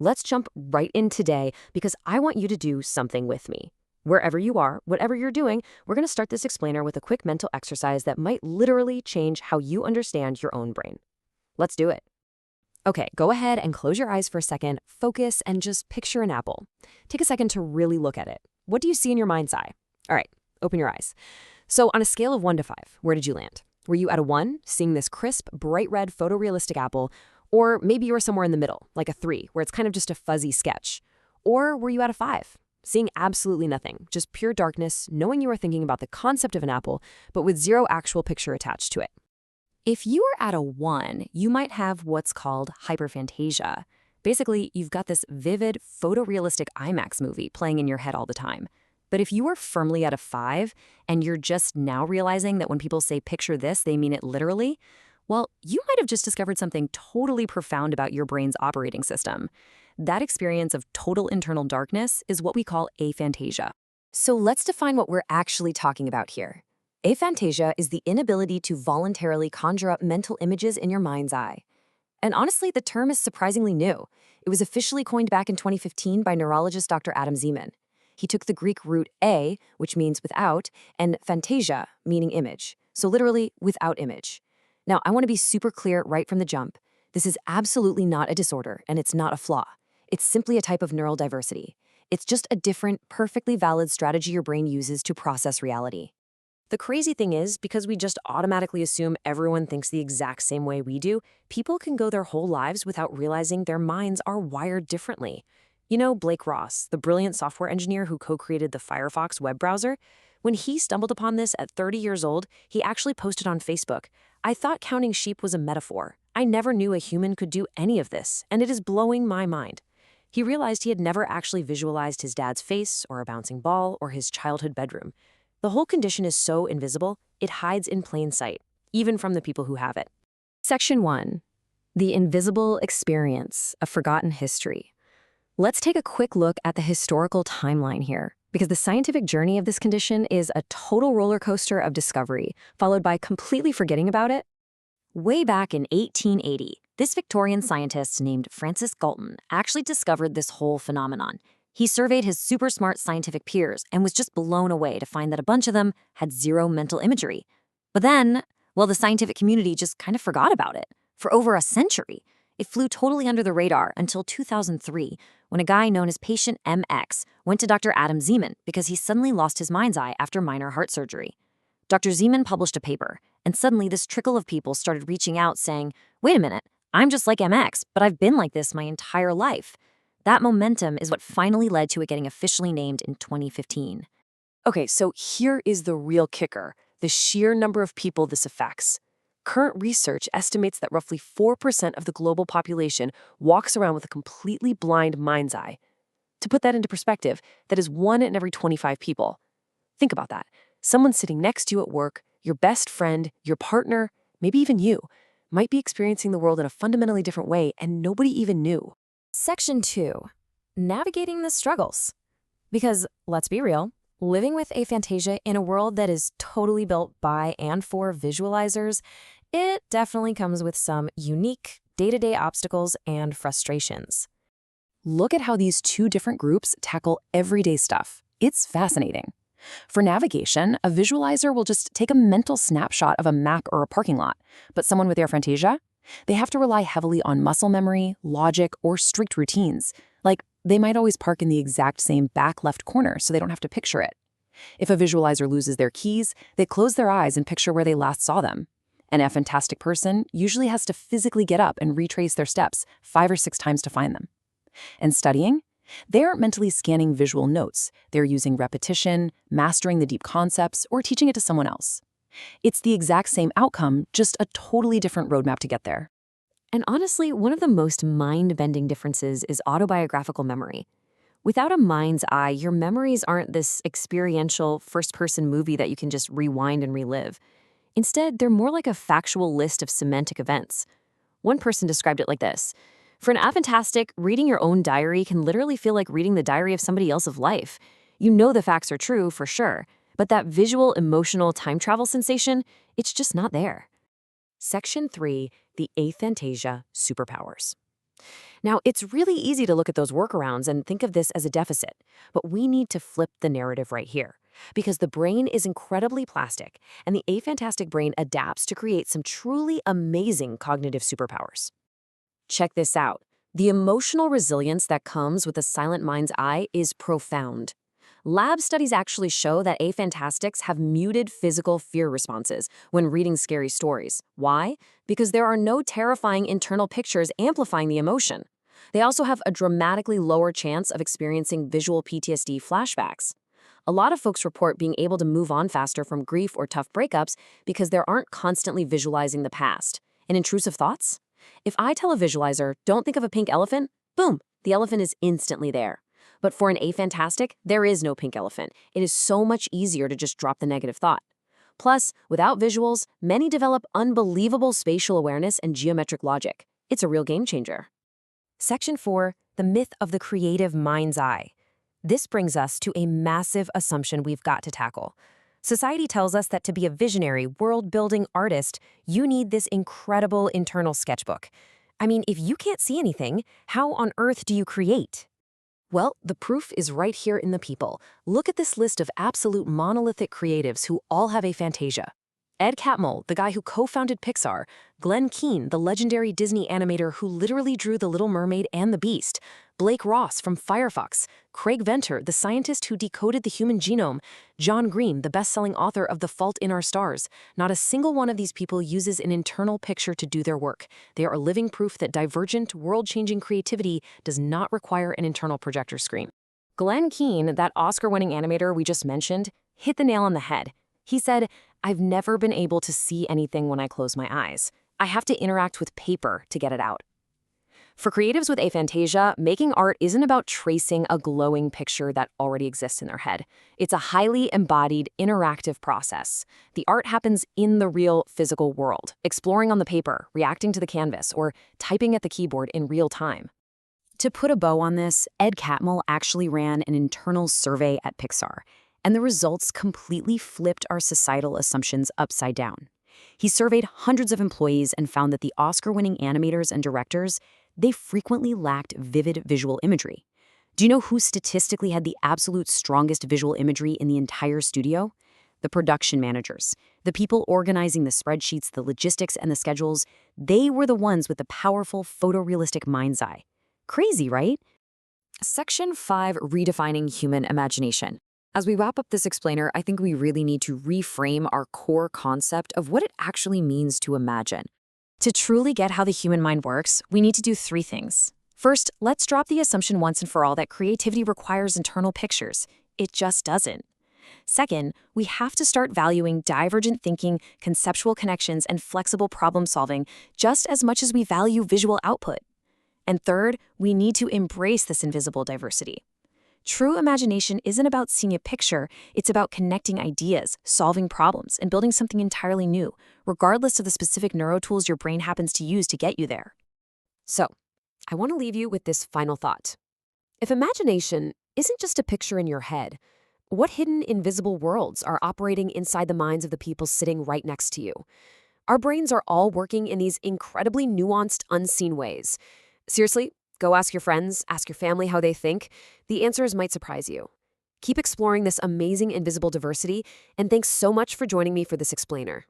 Let's jump right in today because I want you to do something with me. Wherever you are, whatever you're doing, we're going to start this explainer with a quick mental exercise that might literally change how you understand your own brain. Let's do it. Okay, go ahead and close your eyes for a second, focus, and just picture an apple. Take a second to really look at it. What do you see in your mind's eye? All right, open your eyes. So on a scale of 1 to 5, where did you land? Were you at a 1, seeing this crisp, bright red photorealistic apple? Or maybe you were somewhere in the middle, like a 3, where it's kind of just a fuzzy sketch. Or were you at a 5, seeing absolutely nothing, just pure darkness, knowing you were thinking about the concept of an apple, but with zero actual picture attached to it? If you were at a 1, you might have what's called hyperphantasia. Basically, you've got this vivid, photorealistic IMAX movie playing in your head all the time. But if you were firmly at a 5, and you're just now realizing that when people say picture this, they mean it literally, well, you might have just discovered something totally profound about your brain's operating system. That experience of total internal darkness is what we call aphantasia. So let's define what we're actually talking about here. Aphantasia is the inability to voluntarily conjure up mental images in your mind's eye. And honestly, the term is surprisingly new. It was officially coined back in 2015 by neurologist Dr. Zeman. He took the Greek root a, which means without, and phantasia, meaning image. So literally, without image. Now, I want to be super clear right from the jump. This is absolutely not a disorder, and it's not a flaw. It's simply a type of neural diversity. It's just a different, perfectly valid strategy your brain uses to process reality. The crazy thing is, because we just automatically assume everyone thinks the exact same way we do, people can go their whole lives without realizing their minds are wired differently. You know Blake Ross, the brilliant software engineer who co-created the Firefox web browser? When he stumbled upon this at 30 years old, he actually posted on Facebook, "I thought counting sheep was a metaphor. I never knew a human could do any of this, and it is blowing my mind." He realized he had never actually visualized his dad's face, or a bouncing ball, or his childhood bedroom. The whole condition is so invisible, it hides in plain sight, even from the people who have it. Section 1. The invisible experience, a forgotten history. Let's take a quick look at the historical timeline here, because the scientific journey of this condition is a total roller coaster of discovery, followed by completely forgetting about it. Way back in 1880, this Victorian scientist named Francis Galton actually discovered this whole phenomenon. He surveyed his super smart scientific peers and was just blown away to find that a bunch of them had zero mental imagery. But then, well, the scientific community just kind of forgot about it. For over a century, it flew totally under the radar until 2003, when a guy known as patient MX went to Dr. Zeman because he suddenly lost his mind's eye after minor heart surgery. Dr. Zeman published a paper, and suddenly this trickle of people started reaching out saying, "Wait a minute, I'm just like MX, but I've been like this my entire life." That momentum is what finally led to it getting officially named in 2015. Okay, so here is the real kicker, the sheer number of people this affects. Current research estimates that roughly 4% of the global population walks around with a completely blind mind's eye. To put that into perspective, that is 1 in every 25 people. Think about that. Someone sitting next to you at work, your best friend, your partner, maybe even you, might be experiencing the world in a fundamentally different way and nobody even knew. Section 2. Navigating the struggles. Because, let's be real, living with aphantasia in a world that is totally built by and for visualizers, it definitely comes with some unique day-to-day obstacles and frustrations. Look at how these two different groups tackle everyday stuff. It's fascinating. For navigation, a visualizer will just take a mental snapshot of a map or a parking lot, but someone with aphantasia, they have to rely heavily on muscle memory, logic, or strict routines. Like, they might always park in the exact same back left corner so they don't have to picture it. If a visualizer loses their keys, they close their eyes and picture where they last saw them. An aphantastic person usually has to physically get up and retrace their steps 5 or 6 times to find them. And studying? They aren't mentally scanning visual notes. They're using repetition, mastering the deep concepts, or teaching it to someone else. It's the exact same outcome, just a totally different roadmap to get there. And honestly, one of the most mind-bending differences is autobiographical memory. Without a mind's eye, your memories aren't this experiential first-person movie that you can just rewind and relive. Instead, they're more like a factual list of semantic events. One person described it like this: "For an aphantastic, reading your own diary can literally feel like reading the diary of somebody else's life. You know the facts are true, for sure, but that visual, emotional time travel sensation, it's just not there." Section 3, the aphantasia superpowers. Now, it's really easy to look at those workarounds and think of this as a deficit, but we need to flip the narrative right here. Because the brain is incredibly plastic, and the aphantastic brain adapts to create some truly amazing cognitive superpowers. Check this out. The emotional resilience that comes with the silent mind's eye is profound. Lab studies actually show that aphantastics have muted physical fear responses when reading scary stories. Why? Because there are no terrifying internal pictures amplifying the emotion. They also have a dramatically lower chance of experiencing visual PTSD flashbacks. A lot of folks report being able to move on faster from grief or tough breakups because they aren't constantly visualizing the past. And intrusive thoughts? If I tell a visualizer, don't think of a pink elephant, boom, the elephant is instantly there. But for an aphantastic, there is no pink elephant. It is so much easier to just drop the negative thought. Plus, without visuals, many develop unbelievable spatial awareness and geometric logic. It's a real game changer. Section 4, the myth of the creative mind's eye. This brings us to a massive assumption we've got to tackle. Society tells us that to be a visionary, world-building artist, you need this incredible internal sketchbook. I mean, if you can't see anything, how on earth do you create? Well, the proof is right here in the people. Look at this list of absolute monolithic creatives who all have aphantasia. Ed Catmull, the guy who co-founded Pixar, Glenn Keane, the legendary Disney animator who literally drew The Little Mermaid and The Beast, Blake Ross from Firefox, Craig Venter, the scientist who decoded the human genome, John Green, the best-selling author of The Fault in Our Stars. Not a single one of these people uses an internal picture to do their work. They are living proof that divergent, world-changing creativity does not require an internal projector screen. Glenn Keane, that Oscar-winning animator we just mentioned, hit the nail on the head. He said, "I've never been able to see anything when I close my eyes. I have to interact with paper to get it out." For creatives with aphantasia, making art isn't about tracing a glowing picture that already exists in their head. It's a highly embodied, interactive process. The art happens in the real physical world, exploring on the paper, reacting to the canvas, or typing at the keyboard in real time. To put a bow on this, Ed Catmull actually ran an internal survey at Pixar, and the results completely flipped our societal assumptions upside down. He surveyed hundreds of employees and found that the Oscar-winning animators and directors, they frequently lacked vivid visual imagery. Do you know who statistically had the absolute strongest visual imagery in the entire studio? The production managers. The people organizing the spreadsheets, the logistics, and the schedules, they were the ones with the powerful photorealistic mind's eye. Crazy, right? Section 5, redefining human imagination. As we wrap up this explainer, I think we really need to reframe our core concept of what it actually means to imagine. To truly get how the human mind works, we need to do 3 things. First, let's drop the assumption once and for all that creativity requires internal pictures. It just doesn't. Second, we have to start valuing divergent thinking, conceptual connections, and flexible problem solving just as much as we value visual output. And third, we need to embrace this invisible diversity. True imagination isn't about seeing a picture, it's about connecting ideas, solving problems, and building something entirely new, regardless of the specific neurotools your brain happens to use to get you there. So, I want to leave you with this final thought. If imagination isn't just a picture in your head, what hidden invisible worlds are operating inside the minds of the people sitting right next to you? Our brains are all working in these incredibly nuanced, unseen ways. Seriously, go ask your friends, ask your family how they think. The answers might surprise you. Keep exploring this amazing invisible diversity, and thanks so much for joining me for this explainer.